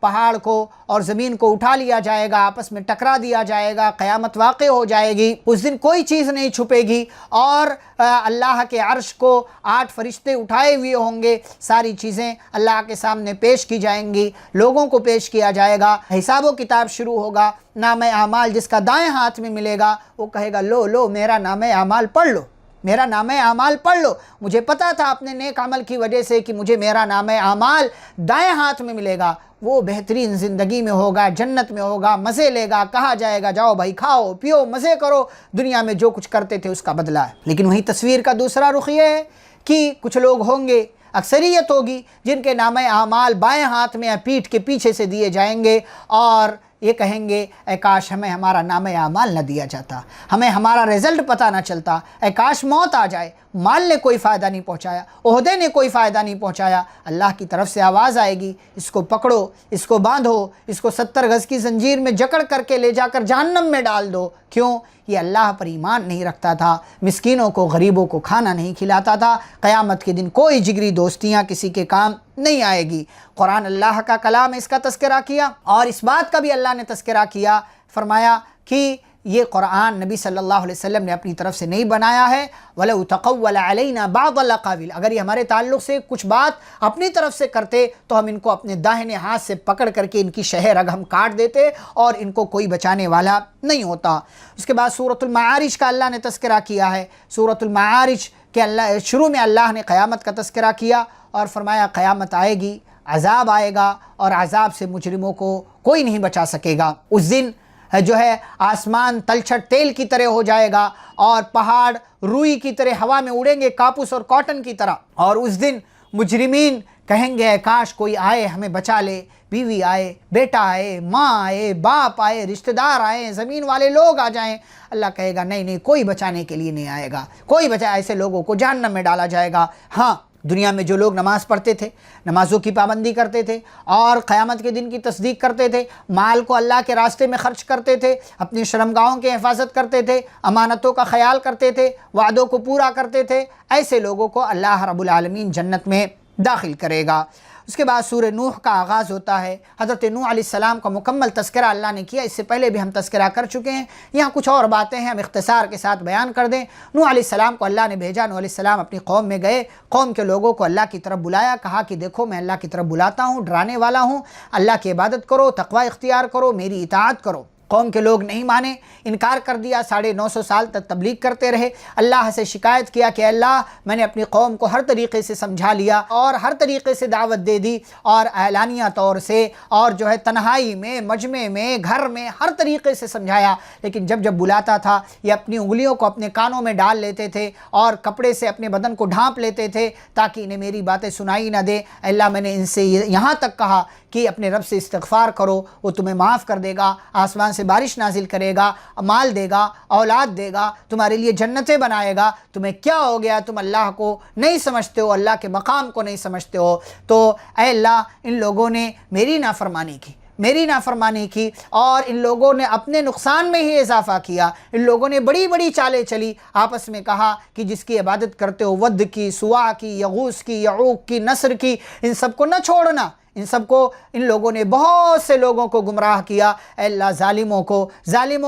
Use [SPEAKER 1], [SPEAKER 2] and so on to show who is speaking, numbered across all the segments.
[SPEAKER 1] پہاڑ کو اور زمین کو اٹھا لیا جائے گا، آپس میں ٹکرا دیا جائے گا، قیامت واقع ہو جائے گی۔ اس دن کوئی چیز نہیں چھپے گی، اور اللہ کے عرش کو 8 فرشتے اٹھائے ہوئے ہوں گے، ساری چیزیں اللہ کے سامنے پیش کی جائیں گی، لوگوں کو پیش کیا جائے گا، حساب و کتاب شروع ہوگا۔ نام اعمال جس کا دائیں ہاتھ میں ملے گا وہ کہے گا لو لو میرا نام اعمال پڑھ لو، میرا نام اعمال پڑھ لو، مجھے پتا تھا اپنے نیک عمل کی وجہ سے کہ مجھے میرا نام اعمال دائیں ہاتھ میں ملے گا۔ وہ بہترین زندگی میں ہوگا، جنت میں ہوگا، مزے لے گا، کہا جائے گا جاؤ بھائی کھاؤ پیو مزے کرو، دنیا میں جو کچھ کرتے تھے اس کا بدلہ ہے۔ لیکن وہی تصویر کا دوسرا رخ یہ ہے کہ کچھ لوگ ہوں گے، اکثریت ہوگی، جن کے نام اعمال بائیں ہاتھ میں یا پیٹھ کے پیچھے سے دیے جائیں گے، اور یہ کہیں گے اے کاش ہمیں ہمارا نام اعمال نہ دیا جاتا، ہمیں ہمارا رزلٹ پتہ نہ چلتا، اے کاش موت آ جائے، مال نے کوئی فائدہ نہیں پہنچایا، عہدے نے کوئی فائدہ نہیں پہنچایا۔ اللہ کی طرف سے آواز آئے گی اس کو پکڑو، اس کو باندھو، اس کو 70 گز کی زنجیر میں جکڑ کر کے لے جا کر جہنم میں ڈال دو۔ کیوں؟ یہ اللہ پر ایمان نہیں رکھتا تھا، مسکینوں کو غریبوں کو کھانا نہیں کھلاتا تھا۔ قیامت کے دن کوئی جگری دوستیاں کسی کے کام نہیں آئے گی۔ قرآن اللہ کا کلام، اس کا تذکرہ کیا، اور اس بات کا بھی اللہ نے تذکرہ کیا، فرمایا کہ یہ قرآن نبی صلی اللہ علیہ وسلم نے اپنی طرف سے نہیں بنایا ہے۔ وَلَوْ تَقَوَّلَ عَلَيْنَا بَعْضَ الْأَقَاوِيلِ، اگر یہ ہمارے تعلق سے کچھ بات اپنی طرف سے کرتے تو ہم ان کو اپنے داہنے ہاتھ سے پکڑ کر کے ان کی شہ رگ ہم کاٹ دیتے، اور ان کو کوئی بچانے والا نہیں ہوتا۔ اس کے بعد سورۃ المعارج کا اللہ نے تذکرہ کیا ہے۔ سورۃ المعارج کے شروع میں اللہ نے قیامت کا تذکرہ کیا اور فرمایا قیامت آئے گی، عذاب آئے گا، اور عذاب سے مجرموں کو کوئی نہیں بچا سکے گا۔ اس دن جو ہے آسمان تلچھٹ تیل کی طرح ہو جائے گا، اور پہاڑ روئی کی طرح ہوا میں اڑیں گے، کاپوس اور کاٹن کی طرح، اور اس دن مجرمین کہیں گے کاش کوئی آئے ہمیں بچا لے، بیوی آئے، بیٹا آئے، ماں آئے، باپ آئے، رشتہ دار آئے، زمین والے لوگ آ جائیں۔ اللہ کہے گا نہیں نہیں، کوئی بچانے کے لیے نہیں آئے گا، کوئی ایسے لوگوں کو جہنم میں ڈالا جائے گا۔ ہاں، دنیا میں جو لوگ نماز پڑھتے تھے، نمازوں کی پابندی کرتے تھے، اور قیامت کے دن کی تصدیق کرتے تھے، مال کو اللہ کے راستے میں خرچ کرتے تھے، اپنی شرمگاہوں کی حفاظت کرتے تھے، امانتوں کا خیال کرتے تھے، وعدوں کو پورا کرتے تھے، ایسے لوگوں کو اللہ رب العالمین جنت میں داخل کرے گا۔ اس کے بعد سورہ نوح کا آغاز ہوتا ہے۔ حضرت نوح علیہ السلام کا مکمل تذکرہ اللہ نے کیا، اس سے پہلے بھی ہم تذکرہ کر چکے ہیں، یہاں کچھ اور باتیں ہیں ہم اختصار کے ساتھ بیان کر دیں۔ نوح علیہ السلام کو اللہ نے بھیجا، نوح علیہ السلام اپنی قوم میں گئے، قوم کے لوگوں کو اللہ کی طرف بلایا، کہا کہ دیکھو میں اللہ کی طرف بلاتا ہوں، ڈرانے والا ہوں، اللہ کی عبادت کرو، تقوی اختیار کرو، میری اطاعت کرو۔ قوم کے لوگ نہیں مانے، انکار کر دیا، 950 سال تک تبلیغ کرتے رہے۔ اللہ سے شکایت کیا کہ اللہ میں نے اپنی قوم کو ہر طریقے سے سمجھا لیا اور ہر طریقے سے دعوت دے دی، اور اعلانیہ طور سے، اور جو ہے تنہائی میں، مجمع میں، گھر میں، ہر طریقے سے سمجھایا، لیکن جب بلاتا تھا یہ اپنی انگلیوں کو اپنے کانوں میں ڈال لیتے تھے اور کپڑے سے اپنے بدن کو ڈھانپ لیتے تھے تاکہ انہیں میری باتیں سنائی نہ دے۔ اللہ میں نے ان سے یہاں تک کہا کہ اپنے رب سے استغفار کرو، وہ تمہیں معاف کر دے گا، آسمان سے بارش نازل کرے گا، مال دے گا، اولاد دے گا، تمہارے لیے جنتیں بنائے گا۔ تمہیں کیا ہو گیا؟ تم اللہ کو نہیں سمجھتے ہو، اللہ کے مقام کو نہیں سمجھتے ہو۔ تو اے اللہ، ان لوگوں نے میری نافرمانی کی اور ان لوگوں نے اپنے نقصان میں ہی اضافہ کیا۔ ان لوگوں نے بڑی بڑی چالیں چلی، آپس میں کہا کہ جس کی عبادت کرتے ہو، ود کی، سوا کی، یغوث کی، یعوق کی، نصر کی، ان سب کو نہ چھوڑنا۔ ان لوگوں نے بہت سے لوگوں کو گمراہ کیا۔ اے اللہ، ظالموں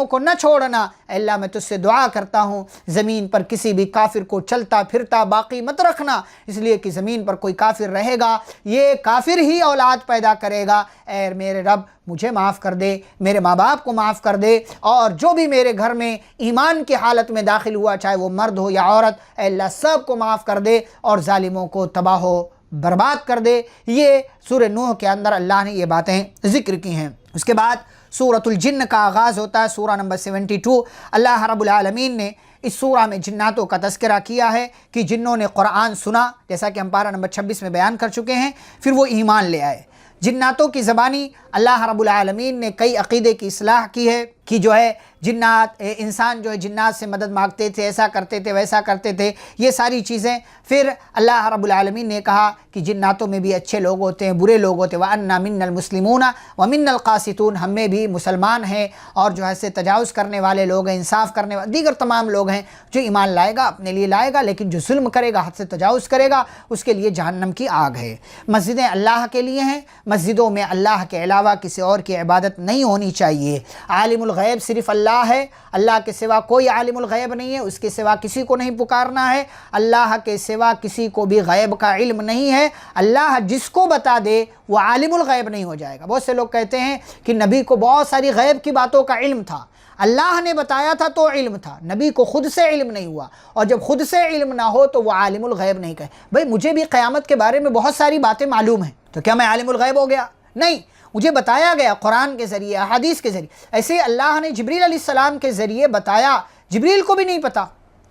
[SPEAKER 1] کو نہ چھوڑنا۔ اے اللہ، میں تجھ سے دعا کرتا ہوں زمین پر کسی بھی کافر کو چلتا پھرتا باقی مت رکھنا، اس لیے کہ زمین پر کوئی کافر رہے گا یہ کافر ہی اولاد پیدا کرے گا۔ اے میرے رب، مجھے معاف کر دے، میرے ماں باپ کو معاف کر دے، اور جو بھی میرے گھر میں ایمان کی حالت میں داخل ہوا، چاہے وہ مرد ہو یا عورت، اے اللہ سب کو معاف کر دے اور ظالموں کو تباہ و برباد کر دے۔ یہ سورہ نوح کے اندر اللہ نے یہ باتیں ذکر کی ہیں۔ اس کے بعد سورۃ الجن کا آغاز ہوتا ہے، سورہ نمبر 72۔ اللہ رب العالمین نے اس سورہ میں جناتوں کا تذکرہ کیا ہے کہ جنوں نے قرآن سنا، جیسا کہ ہم پارہ نمبر 26 میں بیان کر چکے ہیں، پھر وہ ایمان لے آئے۔ جناتوں کی زبانی اللہ رب العالمین نے کئی عقیدے کی اصلاح کی ہے۔ کہ جو ہے جنات انسان جو ہے جنات سے مدد مانگتے تھے، ایسا کرتے تھے ویسا کرتے تھے، یہ ساری چیزیں. پھر اللہ رب العالمین نے کہا کہ جناتوں میں بھی اچھے لوگ ہوتے ہیں، برے لوگ ہوتے ہیں. وَأَنَّا مِنَّا الْمُسْلِمُونَ وَمِنَّا الْقَاسِطُونَ، ہم میں بھی مسلمان ہیں اور جو ہے تجاوز کرنے والے لوگ ہیں، انصاف کرنے والے دیگر تمام لوگ ہیں. جو ایمان لائے گا اپنے لیے لائے گا، لیکن جو ظلم کرے گا، حد سے تجاوز کرے گا، اس کے لیے جہنم کی آگ ہے. مسجدیں اللہ کے لیے ہیں، مسجدوں میں اللہ کے علاوہ کسی اور کی عبادت نہیں ہونی چاہیے. عالم الغیب صرف اللہ ہے، اللہ کے سوا کوئی عالم الغیب نہیں ہے، اس کے سوا کسی کو نہیں پکارنا ہے. اللہ کے سوا کسی کو بھی غیب کا علم نہیں ہے. اللہ جس کو بتا دے وہ عالم الغیب نہیں ہو جائے گا. بہت سے لوگ کہتے ہیں کہ نبی کو بہت ساری غیب کی باتوں کا علم تھا، اللہ نے بتایا تھا تو علم تھا، نبی کو خود سے علم نہیں ہوا، اور جب خود سے علم نہ ہو تو وہ عالم الغیب نہیں کہے. بھئی مجھے بھی قیامت کے بارے میں بہت ساری باتیں معلوم ہیں، تو کیا میں عالم الغیب ہو گیا؟ نہیں، مجھے بتایا گیا قرآن کے ذریعے، احادیث کے ذریعے. ایسے اللہ نے جبریل علیہ السلام کے ذریعے بتایا. جبریل کو بھی نہیں پتا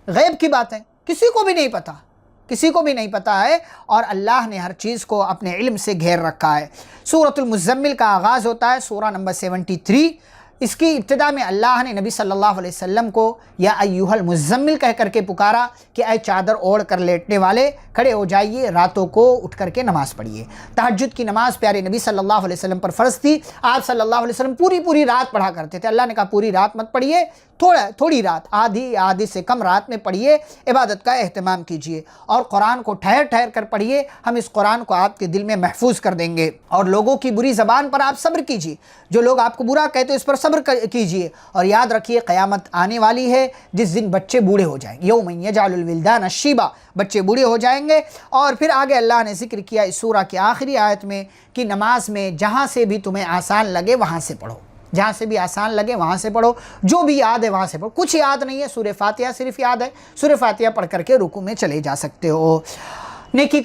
[SPEAKER 1] غیب کی باتیں، کسی کو بھی نہیں پتا، کسی کو بھی نہیں پتا ہے، اور اللہ نے ہر چیز کو اپنے علم سے گھیر رکھا ہے. سورۃ المزمل کا آغاز ہوتا ہے، سورہ نمبر 73. اس کی ابتدا میں اللہ نے نبی صلی اللہ علیہ وسلم کو یا ایھا المزمل کہہ کر کے پکارا کہ اے چادر اوڑھ کر لیٹنے والے، کھڑے ہو جائیے، راتوں کو اٹھ کر کے نماز پڑھیے. تہجد کی نماز پیارے نبی صلی اللہ علیہ وسلم پر فرض تھی. آپ صلی اللہ علیہ وسلم پوری رات پڑھا کرتے تھے. اللہ نے کہا پوری رات مت پڑھیے، تھوڑی رات، آدھی سے کم رات میں پڑھیے، عبادت کا اہتمام کیجیے، اور قرآن کو ٹھہر کر پڑھیے. ہم اس قرآن کو آپ کے دل میں محفوظ کر دیں گے. اور لوگوں کی بری زبان پر آپ صبر کیجیے، جو لوگ آپ کو برا کہتے ہیں اس پر صبر کیجیے. اور یاد رکھیے قیامت آنے والی ہے جس دن بچے بوڑھے ہو جائیں گے. یوم یجعل الولدان شیبا، بچے بوڑھے ہو جائیں گے. اور پھر آگے اللہ نے ذکر کیا اس سورہ کی آخری آیت میں کہ نماز میں جہاں سے بھی تمہیں آسان لگے وہاں سے پڑھو، جہاں سے بھی آسان لگے وہاں سے پڑھو، جو بھی یاد ہے وہاں سے پڑھو. کچھ یاد نہیں ہے، سورہ فاتحہ صرف یاد ہے، سورہ فاتحہ پڑھ کر کے رکوع میں چلے جا سکتے ہو. نیکی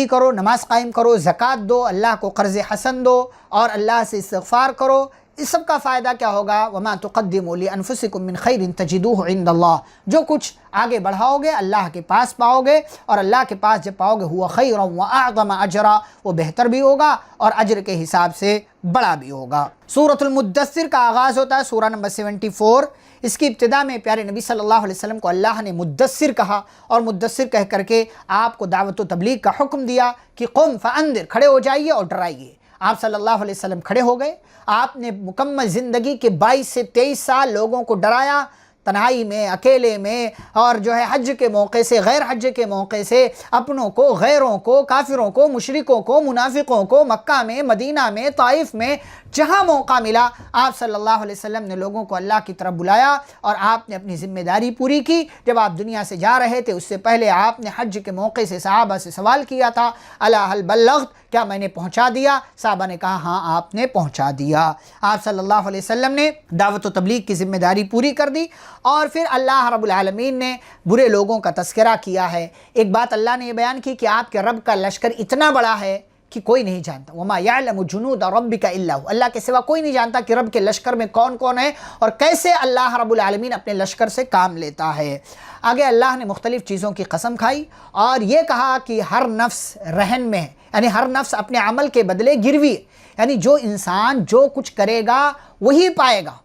[SPEAKER 1] کرو، نماز قائم کرو، زکوٰۃ دو، اللہ کو قرض حسن دو، اور اللہ سے استغفار کرو. اس سب کا فائدہ کیا ہوگا؟ وَمَا تُقَدِّمُوا لِأَنفُسِكُم مِّن خَيْرٍ تَجِدُوهُ عِندَ اللَّهِ، جو کچھ آگے بڑھاؤ گے اللہ کے پاس پاؤ گے، اور اللہ کے پاس جب پاؤ گے هُوَ خَيْرٌ وَأَعْظَمَ أَجْرًا، وہ بہتر بھی ہوگا اور اجر کے حساب سے بڑا بھی ہوگا. سورۃ المدثر کا آغاز ہوتا ہے، سورہ نمبر 74. اس کی ابتدا میں پیارے نبی صلی اللہ علیہ وسلم کو اللہ نے مدثر کہا، اور مدثر کہہ کر کے آپ کو دعوت و تبلیغ کا حکم دیا کہ قم فانذر، کھڑے ہو جائیے اور ڈرائیے. آپ صلی اللہ علیہ وسلم کھڑے ہو گئے. آپ نے مکمل زندگی کے 22 سے 23 سال لوگوں کو ڈرایا، تنہائی میں، اکیلے میں، اور جو ہے حج کے موقع سے، غیر حج کے موقع سے، اپنوں کو، غیروں کو، کافروں کو، مشرکوں کو، منافقوں کو، مکہ میں، مدینہ میں، طائف میں، جہاں موقع ملا آپ صلی اللہ علیہ وسلم نے لوگوں کو اللہ کی طرف بلایا، اور آپ نے اپنی ذمہ داری پوری کی. جب آپ دنیا سے جا رہے تھے اس سے پہلے آپ نے حج کے موقع سے صحابہ سے سوال کیا تھا، الا هل بلغت، کیا میں نے پہنچا دیا؟ صحابہ نے کہا ہاں آپ نے پہنچا دیا. آپ صلی اللہ علیہ وسلم نے دعوت و تبلیغ کی ذمہ داری پوری کر دی. اور پھر اللہ رب العالمین نے برے لوگوں کا تذکرہ کیا ہے. ایک بات اللہ نے یہ بیان کی کہ آپ کے رب کا لشکر اتنا بڑا ہے کہ کوئی نہیں جانتا. وما یعلم جنود ربک الا هو، اللہ کے سوا کوئی نہیں جانتا کہ رب کے لشکر میں کون کون ہے اور کیسے اللہ رب العالمین اپنے لشکر سے کام لیتا ہے. آگے اللہ نے مختلف چیزوں کی قسم کھائی اور یہ کہا کہ ہر نفس رہن میں، یعنی ہر نفس اپنے عمل کے بدلے گروی، یعنی جو انسان جو کچھ کرے گا وہی پائے گا.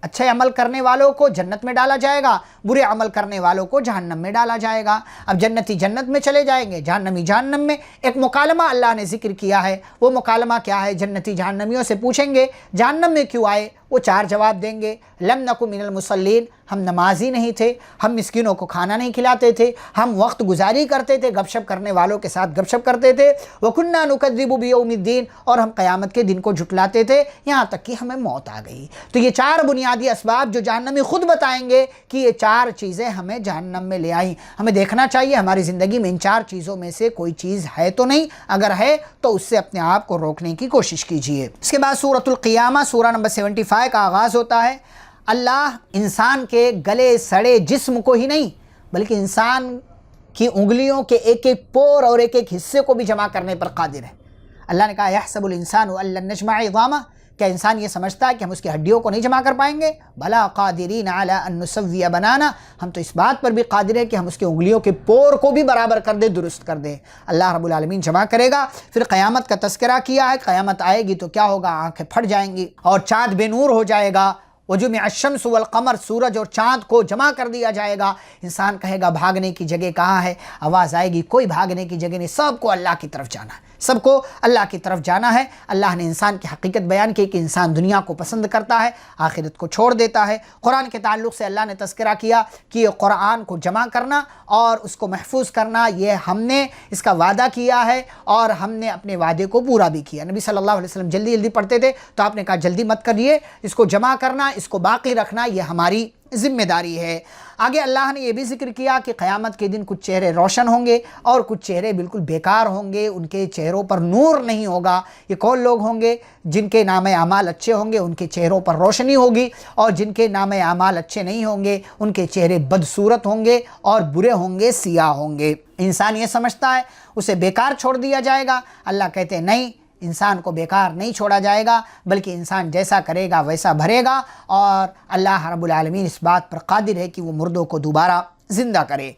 [SPEAKER 1] اچھے عمل کرنے والوں کو جنت میں ڈالا جائے گا، برے عمل کرنے والوں کو جہنم میں ڈالا جائے گا. اب جنتی جنت میں چلے جائیں گے، جہنمی جہنم میں. ایک مکالمہ اللہ نے ذکر کیا ہے. وہ مکالمہ کیا ہے؟ جنتی جہنمیوں سے پوچھیں گے جہنم میں کیوں آئے؟ وہ 4 جواب دیں گے. لم نکو من المصلین، ہم نمازی نہیں تھے، ہم مسکینوں کو کھانا نہیں کھلاتے تھے، ہم وقت گزاری کرتے تھے، گپ شپ کرنے والوں کے ساتھ گپ شپ کرتے تھے. وَكُنَّا نُكَذِّبُ بِيَوْمِ الدِّينِ، اور ہم قیامت کے دن کو جھٹلاتے تھے یہاں تک کہ ہمیں موت آ گئی. تو یہ 4 بنیادی اسباب جو جہنمی خود بتائیں گے کہ یہ 4 چیزیں ہمیں جہنم میں لے آئیں. ہمیں دیکھنا چاہیے ہماری زندگی میں ان 4 چیزوں میں سے کوئی چیز ہے تو نہیں، اگر ہے تو اس سے اپنے آپ کو روکنے کی کوشش کیجیے. اس کے بعد سورۃ القیامہ سورہ نمبر 75 کا آغاز ہوتا ہے. اللہ انسان کے گلے سڑے جسم کو ہی نہیں بلکہ انسان کی انگلیوں کے ایک ایک پور اور ایک ایک حصے کو بھی جمع کرنے پر قادر ہے. اللہ نے کہا یحسب الانسان ان لن نجمع عظامہ، کیا انسان یہ سمجھتا ہے کہ ہم اس کی ہڈیوں کو نہیں جمع کر پائیں گے؟ بلا قادرین علی ان نسوی بنانا، ہم تو اس بات پر بھی قادر ہیں کہ ہم اس کے انگلیوں کے پور کو بھی برابر کر دیں، درست کر دیں. اللہ رب العالمین جمع کرے گا. پھر قیامت کا تذکرہ کیا ہے. قیامت آئے گی تو کیا ہوگا؟ آنکھیں پھٹ جائیں گی اور چاند بے نور ہو جائے گا. وجمع الشمس والقمر، سورج اور چاند کو جمع کر دیا جائے گا۔ انسان کہے گا بھاگنے کی جگہ کہاں ہے؟ آواز آئے گی کوئی بھاگنے کی جگہ نہیں، سب کو اللہ کی طرف جانا ہے، سب کو اللہ کی طرف جانا ہے۔ اللہ نے انسان کی حقیقت بیان کی کہ انسان دنیا کو پسند کرتا ہے، آخرت کو چھوڑ دیتا ہے۔ قرآن کے تعلق سے اللہ نے تذکرہ کیا کہ یہ قرآن کو جمع کرنا اور اس کو محفوظ کرنا، یہ ہم نے اس کا وعدہ کیا ہے اور ہم نے اپنے وعدے کو پورا بھی کیا۔ نبی صلی اللہ علیہ وسلم جلدی جلدی پڑھتے تھے تو آپ نے کہا جلدی مت کریے، اس کو جمع کرنا، اس کو باقی رکھنا یہ ہماری ذمہ داری ہے۔ آگے اللہ نے یہ بھی ذکر کیا کہ قیامت کے دن کچھ چہرے روشن ہوں گے اور کچھ چہرے بالکل بیکار ہوں گے، ان کے چہروں پر نور نہیں ہوگا۔ یہ کون لوگ ہوں گے؟ جن کے نام اعمال اچھے ہوں گے ان کے چہروں پر روشنی ہوگی، اور جن کے نام اعمال اچھے نہیں ہوں گے ان کے چہرے بدصورت ہوں گے اور برے ہوں گے، سیاہ ہوں گے۔ انسان یہ سمجھتا ہے اسے بیکار چھوڑ دیا جائے گا، اللہ کہتے ہیں نہیں، انسان کو بیکار نہیں چھوڑا جائے گا، بلکہ انسان جیسا کرے گا ویسا بھرے گا، اور اللہ رب العالمین اس بات پر قادر ہے کہ وہ مردوں کو دوبارہ زندہ کرے۔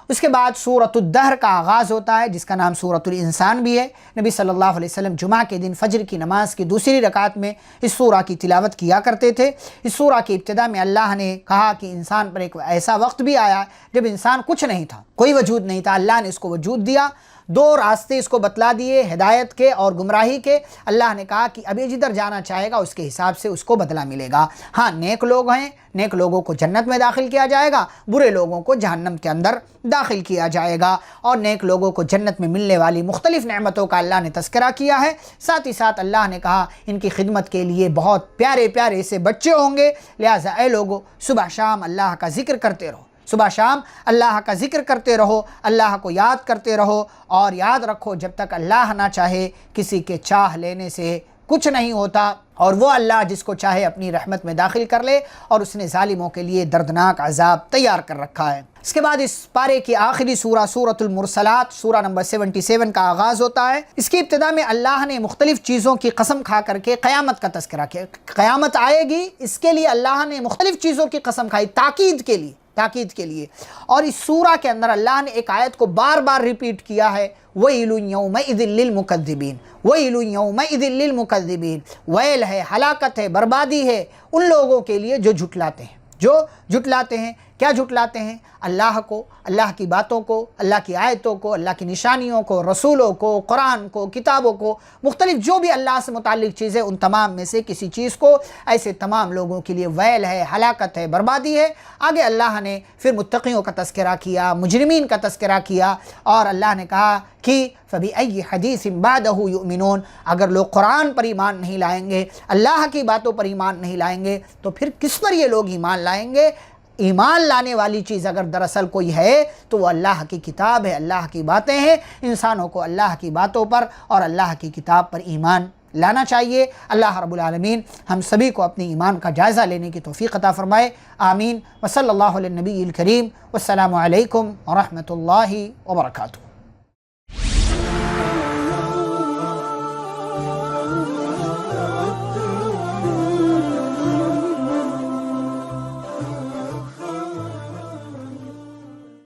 [SPEAKER 1] اس کے بعد سورۃ الدہر کا آغاز ہوتا ہے جس کا نام سورۃ الانسان بھی ہے۔ نبی صلی اللہ علیہ وسلم جمعہ کے دن فجر کی نماز کی دوسری رکعت میں اس سورہ کی تلاوت کیا کرتے تھے۔ اس سورہ کی ابتدا میں اللہ نے کہا کہ انسان پر ایک ایسا وقت بھی آیا جب انسان کچھ نہیں تھا، کوئی وجود نہیں تھا، اللہ نے اس کو وجود دیا، دو راستے اس کو بتلا دیے، ہدایت کے اور گمراہی کے۔ اللہ نے کہا کہ اب یہ جدھر جانا چاہے گا اس کے حساب سے اس کو بدلہ ملے گا۔ ہاں نیک لوگ ہیں، نیک لوگوں کو جنت میں داخل کیا جائے گا، برے لوگوں کو جہنم کے اندر داخل کیا جائے گا، اور نیک لوگوں کو جنت میں ملنے والی مختلف نعمتوں کا اللہ نے تذکرہ کیا ہے۔ ساتھ ہی ساتھ اللہ نے کہا ان کی خدمت کے لیے بہت پیارے پیارے سے بچے ہوں گے، لہٰذا اے لوگو صبح شام اللہ کا ذکر کرتے رہو، صبح شام اللہ کا ذکر کرتے رہو، اللہ کو یاد کرتے رہو، اور یاد رکھو جب تک اللہ نہ چاہے کسی کے چاہ لینے سے کچھ نہیں ہوتا، اور وہ اللہ جس کو چاہے اپنی رحمت میں داخل کر لے، اور اس نے ظالموں کے لیے دردناک عذاب تیار کر رکھا ہے۔ اس کے بعد اس پارے کی آخری سورہ سورۃ المرسلات، سورہ نمبر 77 کا آغاز ہوتا ہے۔ اس کی ابتدا میں اللہ نے مختلف چیزوں کی قسم کھا کر کے قیامت کا تذکرہ کیا، قیامت آئے گی اس کے لیے اللہ نے مختلف چیزوں کی قسم کھائی، تاکید کے لیے، اور اس سورہ کے اندر اللہ نے ایک آیت کو بار بار ریپیٹ کیا ہے، وَيْلٌ يَوْمَئِذٍ لِّلْمُكَذِّبِينَ وَيْلٌ يَوْمَئِذٍ لِّلْمُكَذِّبِينَ، ویل ہے، ہلاکت ہے، بربادی ہے ان لوگوں کے لیے جو جھٹلاتے ہیں۔ کیا جھٹلاتے ہیں؟ اللہ کو، اللہ کی باتوں کو، اللہ کی آیتوں کو، اللہ کی نشانیوں کو، رسولوں کو، قرآن کو، کتابوں کو، مختلف جو بھی اللہ سے متعلق چیزیں، ان تمام میں سے کسی چیز کو، ایسے تمام لوگوں کے لیے ویل ہے، ہلاکت ہے، بربادی ہے۔ آگے اللہ نے پھر متقیوں کا تذکرہ کیا، مجرمین کا تذکرہ کیا، اور اللہ نے کہا کہ فَبِأَيِّ حَدِيثٍ بَعْدَهُ يُؤْمِنُونَ، اگر لوگ قرآن پر ایمان نہیں لائیں گے، اللہ کی باتوں پر ایمان نہیں لائیں گے، تو پھر کس پر یہ لوگ ایمان لائیں گے؟ ایمان لانے والی چیز اگر دراصل کوئی ہے تو وہ اللہ کی کتاب ہے، اللہ کی باتیں ہیں۔ انسانوں کو اللہ کی باتوں پر اور اللہ کی کتاب پر ایمان لانا چاہیے۔ اللہ رب العالمین ہم سبھی کو اپنی ایمان کا جائزہ لینے کی توفیق عطا فرمائے، آمین۔ وصلی اللہ علی النبی الکریم، والسلام علیکم ورحمۃ اللہ وبرکاتہ۔